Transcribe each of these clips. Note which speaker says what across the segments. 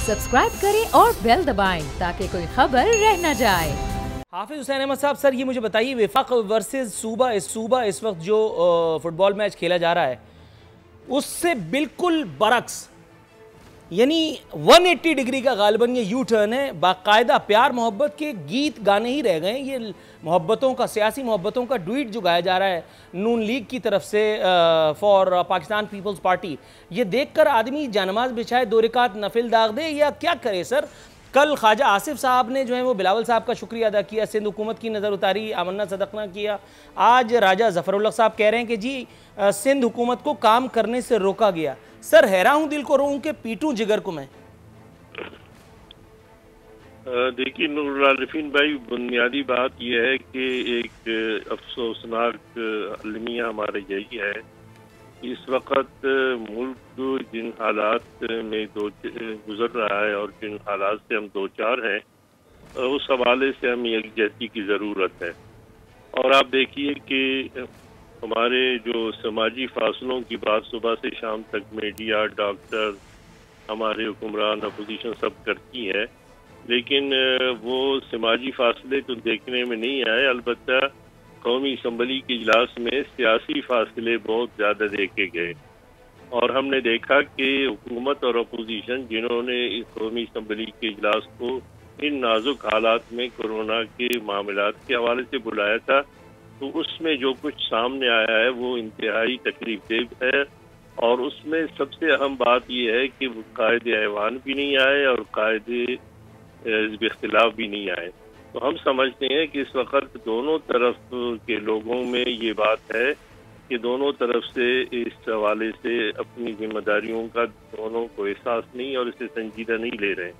Speaker 1: Subscribe करें और bell दबाएं ताकि कोई खबर रह न जाए।
Speaker 2: हाफिज हुसैन अहमद साहब, सर ये मुझे बताइए, वफाक वर्सेस सूबा इस वक्त जो फुटबॉल मैच खेला जा रहा है उससे बिल्कुल बरक्स, यानी 180 डिग्री का गालिबन ये यू टर्न है। बाकायदा प्यार मोहब्बत के गीत गाने ही रह गए हैं। ये मोहब्बतों का, सियासी मोहब्बतों का डुइट जो गाया जा रहा है नून लीग की तरफ से फॉर पाकिस्तान पीपल्स पार्टी, ये देखकर आदमी जानमाज बिछाए 2 रकात नफिल दाग दे या क्या करे सर। कल ख्वाजा आसिफ साहब ने जो है वो बिलावल साहब का शुक्रिया अदा किया, सिंध हुकूमत की नज़र उतारी, आमन्ना सदकना किया। आज राजा ज़फ़रुल्लाह साहब कह रहे हैं कि जी सिंध हुकूमत को काम करने से रोका गया। सर हैरान हूँ, दिल को रोऊं कि पीटूं जिगर को मैं।
Speaker 3: देखिए नूरुल आरिफीन भाई, बुनियादी बात यह है कि एक अफसोसनाक अलमिया हमारे यही है, इस वक्त मुल्क जिन हालात में गुजर रहा है और जिन हालात से हम दो चार हैं, उस हवाले से हमें यकजहती की ज़रूरत है। और आप देखिए कि हमारे जो समाजी फासलों की बात सुबह से शाम तक मीडिया, डॉक्टर, हमारे हुक्मरान, अपोजिशन सब करती है, लेकिन वो समाजी फासले तो देखने में नहीं आए। अलबत्ता कौमी असम्बली के इजलास में सियासी फासले बहुत ज़्यादा देखे गए और हमने देखा कि हुकूमत और अपोजिशन जिन्होंने इस कौमी असम्बली के इजलास को इन नाजुक हालात में कोरोना के मामलात के हवाले से बुलाया था, तो उसमें जो कुछ सामने आया है वो इंतहाई तकलीफदेह है। और उसमें सबसे अहम बात यह है कि कायदे ऐवान भी नहीं आए और कायदे इख्तिलाफ भी नहीं आए। तो हम समझते हैं कि इस वक्त दोनों तरफ के लोगों में ये बात है कि दोनों तरफ से इस हवाले से अपनी जिम्मेदारियों का दोनों को एहसास नहीं और इसे संजीदा नहीं ले रहे हैं।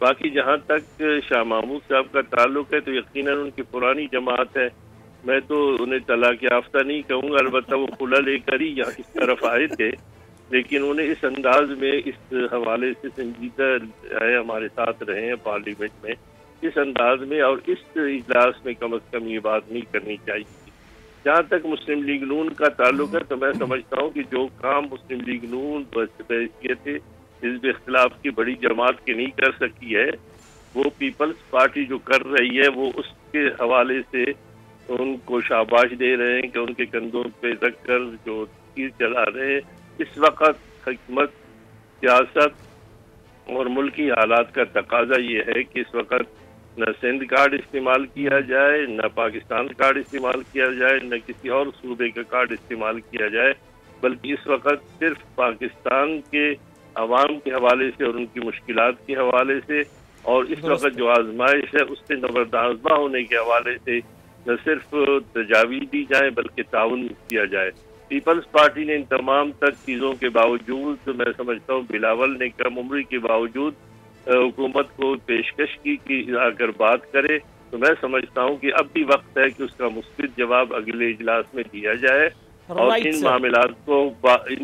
Speaker 3: बाकी जहाँ तक शाह महमूद साहब का ताल्लुक है तो यकीनन उनकी पुरानी जमात है, मैं तो उन्हें तलाक याफ्ता नहीं कहूँगा, अलबत्ता वो खुला लेकर ही यहाँ इस तरफ आए थे, लेकिन उन्हें इस अंदाज में इस हवाले से संजीदा है हमारे साथ रहे हैं पार्लियामेंट में, इस अंदाज में और इस इजलास में कम से कम ये बात नहीं करनी चाहिए। जहाँ तक मुस्लिम लीग नून का ताल्लुक है तो मैं समझता हूँ कि जो काम मुस्लिम लीग नून बहसीयत हिज़्ब इख्तिलाफ की बड़ी जमात की नहीं कर सकी है, वो पीपल्स पार्टी जो कर रही है वो उसके हवाले से उनको शाबाश दे रहे हैं कि उनके कंधों पे रख कर जो तीर चला रहे हैं। इस वक्त हिकमत, सियासत और मुल्की हालात का तकाजा ये है कि इस वक्त न सिंध कार्ड इस्तेमाल किया जाए, न पाकिस्तान कार्ड इस्तेमाल किया जाए, न किसी और सूबे का कार्ड इस्तेमाल किया जाए, बल्कि इस वक्त सिर्फ पाकिस्तान के अवाम के हवाले से और उनकी मुश्किलात के हवाले से और इस वक्त जो आजमाइश है उससे नबरदाज़मा होने के हवाले से न सिर्फ तजावीज़ दी जाए बल्कि ताउन किया जाए। पीपल्स पार्टी ने इन तमाम तक चीज़ों के बावजूद, तो मैं समझता हूँ बिलावल ने कम उम्री के बावजूद हुकूमत को पेशकश की कि अगर बात करे, तो मैं समझता हूँ कि अब भी वक्त है कि उसका मुस्बित जवाब अगले इजलास में दिया जाए और इन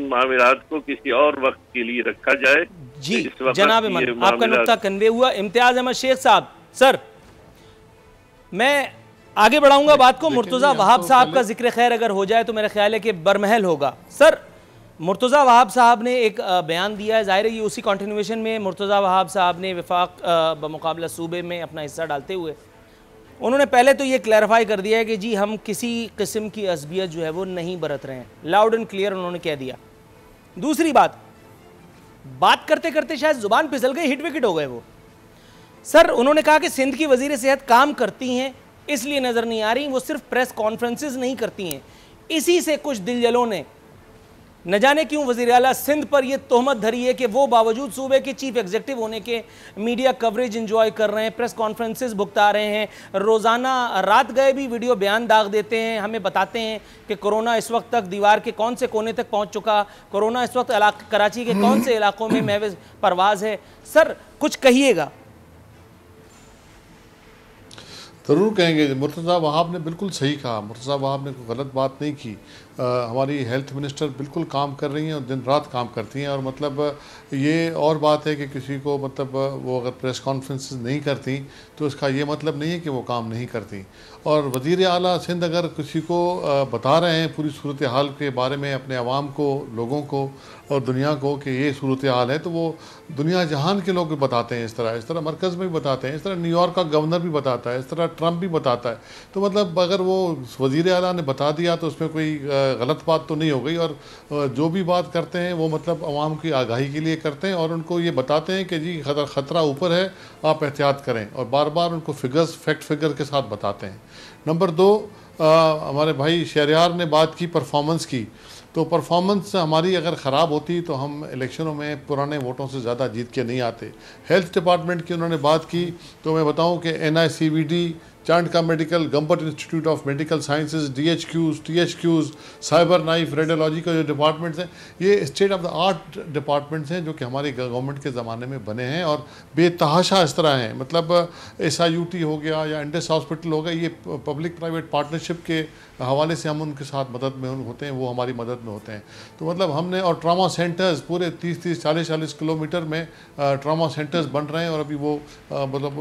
Speaker 3: मामलात को किसी और वक्त के लिए रखा जाए।
Speaker 2: जी जनाब इमाम, आपका नुक्ता कन्वे हुआ। इम्तियाज अहमद शेख साहब, सर मैं आगे बढ़ाऊंगा बात को। मुर्तज़ा वहाब साहब का जिक्र खैर अगर हो जाए तो मेरा ख्याल है कि बरमहल होगा। सर मुर्तज़ा वहाब साहब ने एक बयान दिया है, ज़ाहिर है ये उसी कंटिन्यूएशन में मुर्तज़ा वहाब साहब ने वफाक बमुकाबला सूबे में अपना हिस्सा डालते हुए उन्होंने पहले तो ये क्लैरिफाई कर दिया है कि जी हम किसी किस्म की असबियत जो है वो नहीं बरत रहे हैं, लाउड एंड क्लियर उन्होंने कह दिया। दूसरी बात करते करते शायद जुबान फिसल गई, हिट विकेट हो गए वो। सर उन्होंने कहा कि सिंध की वज़ीर सेहत काम करती हैं इसलिए नज़र नहीं आ रही, वो सिर्फ प्रेस कॉन्फ्रेंसेस नहीं करती हैं। इसी से कुछ दिलजलों ने न जाने क्यों वज़ीर आला सिंध पर यह तोहमत धरी है कि वो बावजूद सूबे के चीफ एग्जीक्यूटिव होने के मीडिया कवरेज इंजॉय कर रहे हैं, प्रेस कॉन्फ्रेंसेस भुगता रहे हैं, रोज़ाना रात गए भी वीडियो बयान दाग देते हैं, हमें बताते हैं कि कोरोना इस वक्त तक दीवार के कौन से कोने तक पहुँच चुका, कोरोना इस वक्त कराची के कौन से इलाकों में महज परवाज़ है। सर कुछ कहिएगा।
Speaker 4: ज़रूर कहेंगे। मुर्तज़ा वहाब ने बिल्कुल सही कहा, मुर्तज़ा वहाब ने कोई गलत बात नहीं की। हमारी हेल्थ मिनिस्टर बिल्कुल काम कर रही हैं और दिन रात काम करती हैं। और मतलब ये और बात है कि किसी को मतलब वो अगर प्रेस कॉन्फ्रेंसेस नहीं करती तो इसका ये मतलब नहीं है कि वो काम नहीं करती। और वज़ीर आला सिंध अगर किसी को बता रहे हैं पूरी सूरत हाल के बारे में अपने अवाम को, लोगों को और दुनिया को कि ये सूरत हाल है, तो वो दुनिया जहान के लोग भी बताते हैं। इस तरह मरकज़ में भी बताते हैं, इस तरह न्यूयॉर्क का गवर्नर भी बताता है, इस तरह ट्रंप भी बताता है। तो मतलब अगर वो वज़ीर आला ने बता दिया तो उसमें कोई गलत बात तो नहीं हो गई। और जो भी बात करते हैं वो मतलब अवाम की आगाही के लिए करते हैं और उनको ये बताते हैं कि जी ख़तरा ऊपर है, आप एहतियात करें, और बार बार उनको फैक्ट फिगर के साथ बताते हैं। नंबर 2, हमारे भाई शहरयार ने बात की परफॉर्मेंस की, तो परफॉर्मेंस हमारी अगर ख़राब होती तो हम इलेक्शनों में पुराने वोटों से ज़्यादा जीत के नहीं आते। हेल्थ डिपार्टमेंट की उन्होंने बात की, तो मैं बताऊं कि NICVD, Chandka medical, Gambat institute of medical sciences, DHQs, THQs, cyber knife, radiology का जो डिपार्टमेंट्स हैं, ये state of the art departments हैं जो कि हमारी गवर्नमेंट के ज़माने में बने हैं और बेतहाशा इस तरह हैं। मतलब SIUT हो गया या इंडस हॉस्पिटल हो गया, ये पब्लिक प्राइवेट पार्टनरशिप के हवाले से हम उनके साथ मदद में होते हैं, वो हमारी मदद में होते हैं। तो मतलब हमने, और ट्रामा सेंटर्स पूरे 30-30, 40-40 किलोमीटर में ट्रामा सेंटर्स बन रहे हैं और अभी वो मतलब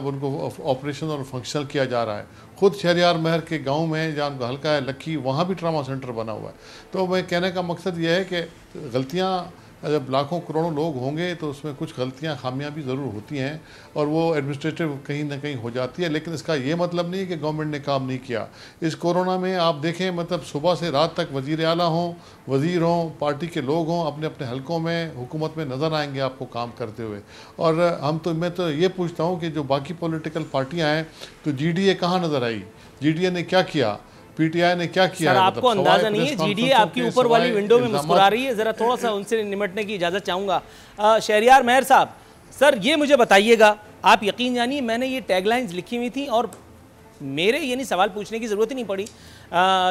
Speaker 4: उनको ऑपरेशन और फंक्शनल किया जा रहा है। खुद शहरयार महर के गांव में जहाँ उनका हल्का है लक्की, वहाँ भी ट्रामा सेंटर बना हुआ है। तो मैं कहने का मकसद यह है कि गलतियाँ जब लाखों करोड़ों लोग होंगे तो उसमें कुछ गलतियाँ, खामियां भी ज़रूर होती हैं और वो एडमिनिस्ट्रेटिव कहीं ना कहीं हो जाती है, लेकिन इसका ये मतलब नहीं कि गवर्नमेंट ने काम नहीं किया। इस कोरोना में आप देखें, मतलब सुबह से रात तक वज़ीर आला हों, वज़ीर हों, पार्टी के लोग हों, अपने अपने हलकों में हुकूमत में नज़र आएंगे आपको काम करते हुए। और मैं तो ये पूछता हूँ कि जो बाकी पॉलिटिकल पार्टियाँ हैं, तो GDA कहाँ नज़र आई? GDA ने क्या किया? PTI ने क्या किया?
Speaker 2: सर आपको अंदाजा नहीं है, GDA आपकी ऊपर वाली विंडो में मुस्कुरा रही है। जरा थोड़ा सा उनसे निमटने की इजाजत चाहूंगा। शहरयार महर साहब, सर ये मुझे बताइएगा, आप यकीन जानिए मैंने ये टैगलाइंस लिखी हुई थी और मेरे यानी सवाल पूछने की ज़रूरत ही नहीं पड़ी।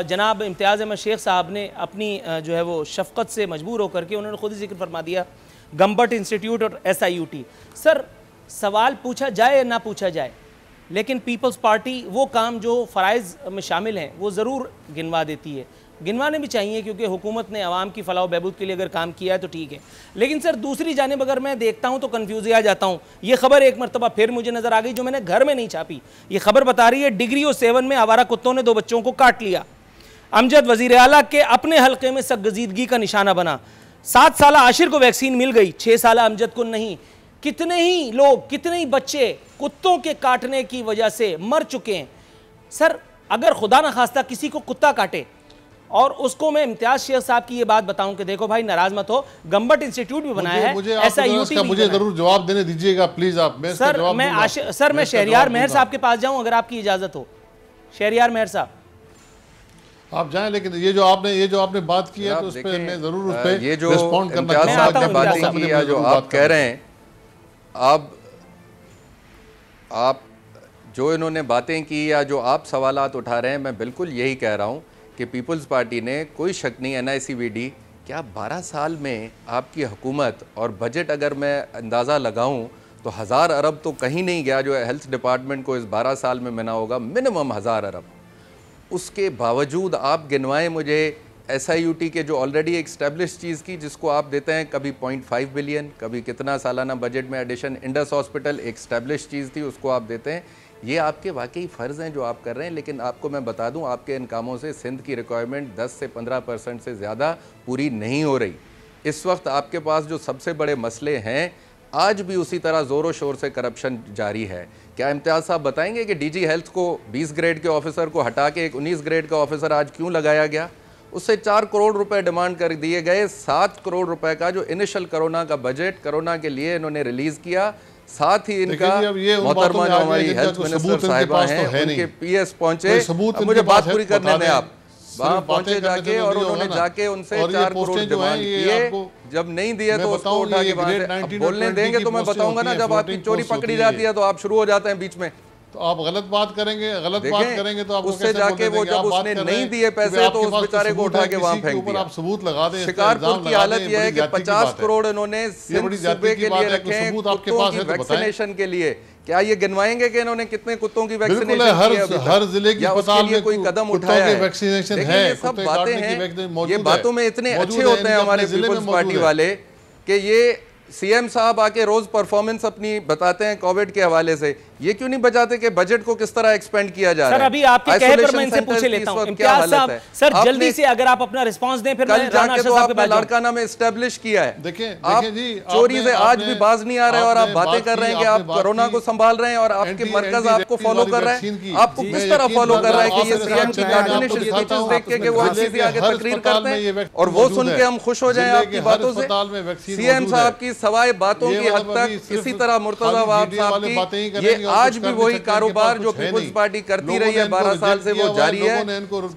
Speaker 2: जनाब इम्तियाज़ अहमद शेख साहब ने अपनी जो है वो शफ़क़त से मजबूर होकर के उन्होंने खुद ही जिक्र फरमा दिया गंबट इंस्टीट्यूट और SIUT। सर सवाल पूछा जाए या ना पूछा जाए, लेकिन पीपल्स पार्टी वो काम जो फ़राइज़ में शामिल हैं वो ज़रूर गिनवा देती है, गिनवाने भी चाहिए क्योंकि हुकूमत ने आवाम की फ़लाह बहबूद के लिए अगर काम किया है तो ठीक है। लेकिन सर दूसरी जानिब अगर मैं देखता हूँ तो कन्फ्यूज़ आ जाता हूँ। ये खबर एक मरतबा फिर मुझे नज़र आ गई जो मैंने घर में नहीं छापी। ये खबर बता रही है डिग्री और 7 में आवारा कुत्तों ने 2 बच्चों को काट लिया। अमजद वज़ीर आला के अपने हल्के में सख्तगजीदगी का निशाना बना। 7 साल आशिर को वैक्सीन मिल गई, 6 साल अमजद को नहीं। कितने ही लोग, कितने ही बच्चे कुत्तों के काटने की वजह से मर चुके हैं। सर अगर खुदा न खास्ता किसी को कुत्ता काटे और उसको मैं इम्तियाज शेख साहब की ये बात बताऊं कि देखो भाई नाराज मत हो, गंबट इंस्टीट्यूट भी बनाया है, SIUT भी
Speaker 4: मुझे जरूर जवाब देने दीजिएगा प्लीज आप।
Speaker 2: सर मैं शहरयार महर साहब के पास जाऊं अगर आपकी इजाजत हो। शहरयार महर साहब
Speaker 4: आप जाएं, लेकिन ये जो आपने बात की है तो उस पे मैं जरूर उस पे
Speaker 5: ये जो
Speaker 4: रिस्पॉन्ड करना
Speaker 5: चाहूंगा। जो आप कह रहे हैं, आप जो इन्होंने बातें की या जो आप सवालात उठा रहे हैं, मैं बिल्कुल यही कह रहा हूँ कि पीपल्स पार्टी ने, कोई शक नहीं, NICVD क्या 12 साल में आपकी हुकूमत और बजट अगर मैं अंदाज़ा लगाऊं तो 1000 अरब तो कहीं नहीं गया जो हेल्थ डिपार्टमेंट को इस 12 साल में मिला होगा, मिनिमम 1000 अरब। उसके बावजूद आप गिनवाएं मुझे SIUT के जो ऑलरेडी एक्स्टेब्लिश चीज़ की जिसको आप देते हैं, कभी 0.5 बिलियन, कभी कितना सालाना बजट में एडिशन। इंडस हॉस्पिटल एक्स्टेब्लिश चीज़ थी, उसको आप देते हैं। ये आपके वाकई फ़र्ज़ हैं जो आप कर रहे हैं, लेकिन आपको मैं बता दूं आपके इन कामों से सिंध की रिक्वायरमेंट 10 से 15% से ज़्यादा पूरी नहीं हो रही। इस वक्त आपके पास जो सबसे बड़े मसले हैं, आज भी उसी तरह ज़ोरों शोर से करप्शन जारी है। क्या इम्तियाज़ साहब बताएंगे कि DG हेल्थ को 20 ग्रेड के ऑफिसर को हटा के एक 19 ग्रेड का ऑफिसर आज क्यों लगाया गया? उससे 4 करोड़ रुपए डिमांड कर दिए गए। 7 करोड़ रुपए का जो इनिशियल कोरोना का बजट कोरोना के लिए इन्होंने रिलीज़ किया, साथ ही इनका मोहतरमा जो हमारी हेल्थ मिनिस्टर साहिबा हैं उनके PS पहुंचे। मुझे बात पूरी करने दें, आप वहाँ पहुंचे जाके और उन्होंने जाके उनसे 4 करोड़ डिमांड किए। जब नहीं दिए तो उसको उठा के बोलने देंगे तो मैं बताऊंगा ना, जब आपकी चोरी पकड़ी जाती है तो आप शुरू हो जाते हैं बीच में।
Speaker 4: तो आप गलत बात करेंगे, गलत बात करेंगे तो आप
Speaker 5: उससे जाके वो जब उसने नहीं दिए पैसे तो उस बेचारे को उठा के वहां फेंक दिया।
Speaker 4: आप सबूत लगा दें।
Speaker 5: शिकारपुर की हालत यह है कि 50 करोड़ इन्होंने सूबे के लिए रखे हैं कुत्तों की वैक्सीनेशन के लिए। क्या ये गिनवाएंगे कि इन्होंने कितने कुत्तों की वैक्सीनेशन की है?
Speaker 4: हर जिले की अस्पताल में
Speaker 5: कोई कदम उठाया है?
Speaker 4: वैक्सीनेशन है।
Speaker 5: ये सब बातें हैं, ये बातों में इतने अच्छे होते हैं हमारे पीपल्स पार्टी वाले कि ये सीएम साहब आके रोज परफॉर्मेंस अपनी बताते हैं कोविड के हवाले से। ये क्यों नहीं बचाते कि बजट को किस तरह एक्सपेंड किया जा रहा है?
Speaker 2: सर अभी आपके कहे पर मैं इनसे पूछे लेता हूं इम्तियाज साहब, सर जल्दी से अगर आप अपना रिस्पांस दें, फिर
Speaker 5: कल जाके तो आपने लाड़काना में एस्टेब्लिश किया है।
Speaker 4: देखिए जी,
Speaker 5: चोरी से आज भी बाज नहीं आ रहे और आप बातें कर रहे हैं कि आप कोरोना को संभाल रहे हैं और आपके मरकज आपको फॉलो कर रहे हैं। आपको किस तरह फॉलो कर रहे हैं कि ये सीएम की कार्टूनिश स्पीचेस देख के वो आईसीसी आगे तकरीर करते हैं और वो सुन के हम खुश हो जाएं आपकी बातों से? सीएम साहब की सवाए बातों की हद तक इसी तरह मुर्तजा वहाब साहब की ये आज भी वही कारोबार जो पीपल्स पार्टी करती रही है 12 साल से वो जारी है।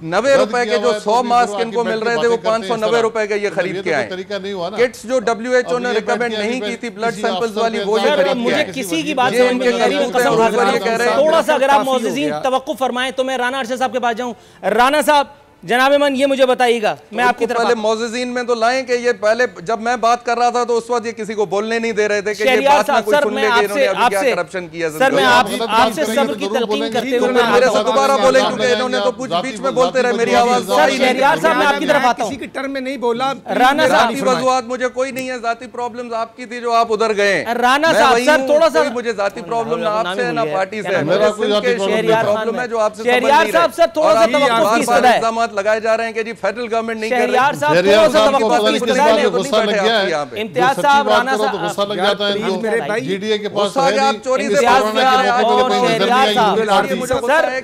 Speaker 5: 90 रुपए के जो 100 मास्क इनको मिल रहे थे वो 590 रुपए के ये खरीद के आए। किट्स जो WHO ने रिकमेंड नहीं की थी ब्लड सैंपल्स वाली वो ये खरीद के आए।
Speaker 2: मुझे किसी की बात समझ में नहीं आ रही। थोड़ा सा अगर आप मौजूदीन तवक्कुफ फरमाएं तो मैं राना अरशद साहब के पास जाऊं। राना साहब, जनाब मन, ये मुझे बताइएगा, मैं आपकी तरफ
Speaker 5: पहले मौजूदीन में तो लाएं कि ये पहले जब मैं बात कर रहा था तो उस वक्त ये किसी को बोलने नहीं दे रहे थे कि ये बात ना कोई सुन ले कि इन्होंने अभी क्या करप्शन किया।
Speaker 2: सर मैं आपसे सब्र की तलकीन करते हुए
Speaker 5: मेरे से दोबारा बोले क्योंकि इन्होंने तो कुछ बीच में बोलते रहे, मेरी आवाज।
Speaker 2: शहरियार साहब मैं आपकी तरफ आता हूं।
Speaker 6: किसी की टर्म में नहीं बोला।
Speaker 2: राना साहब,
Speaker 5: जाती वजूहात मुझे कोई नहीं है, जाती प्रॉब्लम्स आपकी थी जो आप उधर गए।
Speaker 2: राना साहब सर थोड़ा सा
Speaker 5: मुझे जाती प्रॉब्लम ना आपसे ना पार्टी से,
Speaker 4: मेरा कोई जाती
Speaker 5: प्रॉब्लम है जो आपसे
Speaker 2: शहरियार साहब सर थोड़ा सा तवक्कुफ की सलाह है।
Speaker 5: इल्जाम लगाए जा रहे हैं कि फेडरल गवर्नमेंट नहीं कर रही।
Speaker 2: शहरियार साहब थोड़ा सा तवक्कुफ की सलाह है।
Speaker 4: गुस्सा लग गया है।
Speaker 2: इम्तियाज साहब, राना साहब
Speaker 4: गुस्सा लग जाता है इनको।
Speaker 6: मेरे भाई
Speaker 4: जीडीए के पास
Speaker 5: आप चोरी से
Speaker 2: सर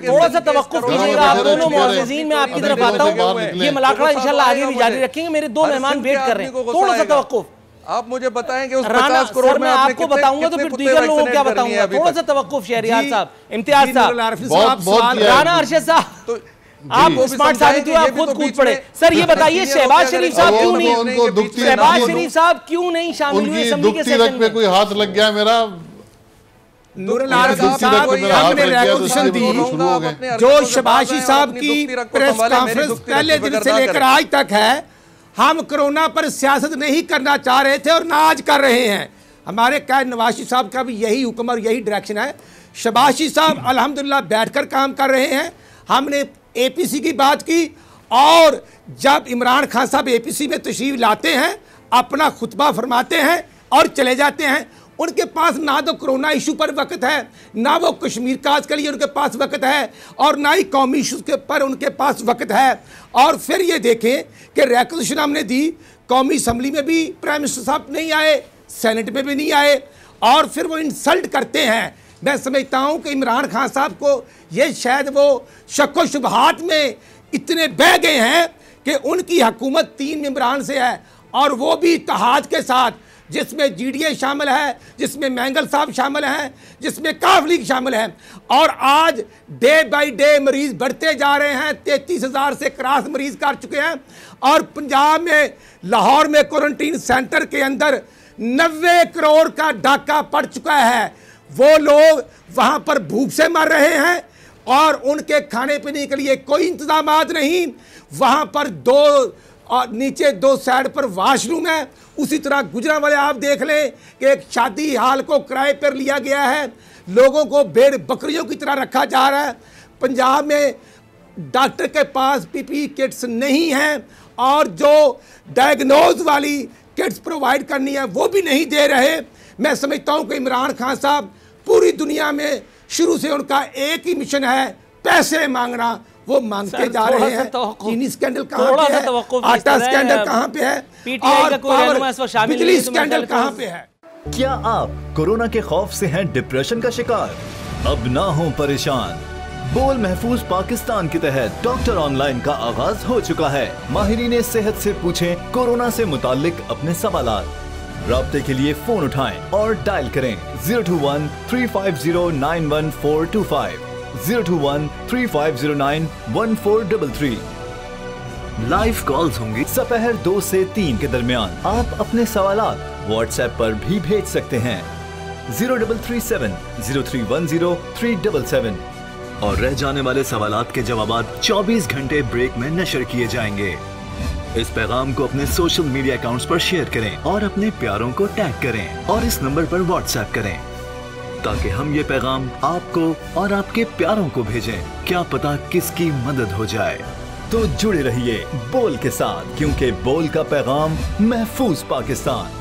Speaker 2: थोड़ा सा तवक्कुफ कीजिएगा। आप दोनों मौजूदीन में आपकी तरफ आता हूँ। ये मुलाकात इंशाल्लाह आगे भी जारी रखेंगे। मेरे दो मेहमान वेट कर रहे हैं, थोड़ा सा तवक्कुफ।
Speaker 5: आप मुझे बताएं कि उस
Speaker 2: राना
Speaker 5: 50 करोड़ में
Speaker 2: मैं आपको बताऊंगा तो फिर दीगर लोगों को क्या बताऊंगा। थोड़ा सा तवक्कुफ शहरियार साहब, इम्तियाज साहब, राना अरशद साहब, आप स्मार्ट साबित हुए, आप खुद कूद पड़े। सर ये बताइए शहबाज शरीफ साहब क्यों नहीं, शहबाज शरीफ साहब क्यों नहीं शामिल हुए असेंबली के सेशन में?
Speaker 4: कोई हाथ लग गया मेरा।
Speaker 6: नूरुल आरिफीन साहब हमने रिकॉग्निशन दी जो शहबाज साहब की प्रेस कॉन्फ्रेंस पहले दिन से लेकर आज तक है। हम कोरोना पर सियासत नहीं करना चाह रहे थे और ना आज कर रहे हैं। हमारे कैद नवाज शरीफ साहब का भी यही हुक्म और यही डायरेक्शन है। शहबाज शरीफ साहब अल्हम्दुलिल्लाह बैठकर काम कर रहे हैं। हमने APC की बात की और जब इमरान खान साहब APC में तशरीफ लाते हैं, अपना खुतबा फरमाते हैं और चले जाते हैं। उनके पास ना तो कोरोना इशू पर वक्त है, ना वो कश्मीर काज के लिए उनके पास वक्त है और ना ही कौमी इशूज़ के पर उनके पास वक्त है। और फिर ये देखें कि रिकॉग्निशन हमने दी, कौमी असम्बली में भी प्राइम मिनिस्टर साहब नहीं आए, सेनेट में भी नहीं आए और फिर वो इंसल्ट करते हैं। मैं समझता हूँ कि इमरान खान साहब को ये शायद वो शक्को शुबहात में इतने बह गए हैं कि उनकी हुकूमत 3 मेंबरान से है और वो भी इत्तेहाद के साथ, जिसमें GDA शामिल है, जिसमें मैंगल साहब शामिल हैं, जिसमें काफ लीग शामिल है। और आज डे बाई डे मरीज बढ़ते जा रहे हैं, 33,000 से क्रॉस मरीज कर चुके हैं। और पंजाब में लाहौर में क्वारंटीन सेंटर के अंदर 90 करोड़ का डाका पड़ चुका है। वो लोग वहाँ पर भूख से मर रहे हैं और उनके खाने पीने के लिए कोई इंतजामात नहीं। वहाँ पर नीचे 2 साइड पर वाशरूम है। उसी तरह गुजरांवाले आप देख लें कि एक शादी हाल को किराए पर लिया गया है, लोगों को भेड़ बकरियों की तरह रखा जा रहा है। पंजाब में डॉक्टर के पास PPE किट्स नहीं हैं और जो डायग्नोज वाली किट्स प्रोवाइड करनी है वो भी नहीं दे रहे। मैं समझता हूँ कि इमरान खान साहब पूरी दुनिया में शुरू से उनका एक ही मिशन है, पैसे मांगना। वो मांगते जा रहे हैं। चीनी स्कैंडल कहाँ पे है, आटा स्कैंडल कहाँ पे है और बिजली स्कैंडल कहाँ पे है?
Speaker 7: क्या आप कोरोना के खौफ से हैं डिप्रेशन का शिकार? अब ना हो परेशान। बोल महफूज पाकिस्तान के तहत डॉक्टर ऑनलाइन का आगाज हो चुका है। माहिरीन सेहत से पूछें कोरोना से मुताल्लिक अपने सवालात। राब्ते के लिए फोन उठाएं और डायल करें 021 350 91425 021 3509 1433। लाइव कॉल्स होंगी दोपहर 2 से 3 के दरमियान। आप अपने सवालात व्हाट्सएप पर भी भेज सकते हैं। 0337 0310 377 और रह जाने वाले सवालात के जवाबात 24 घंटे ब्रेक में नशर किए जाएंगे। इस पैगाम को अपने सोशल मीडिया अकाउंट्स पर शेयर करें और अपने प्यारों को टैग करें और इस नंबर पर व्हाट्सएप करें ताकि हम ये पैगाम आपको और आपके प्यारों को भेजें। क्या पता किसकी मदद हो जाए। तो जुड़े रहिए बोल के साथ, क्योंकि बोल का पैगाम महफूज पाकिस्तान।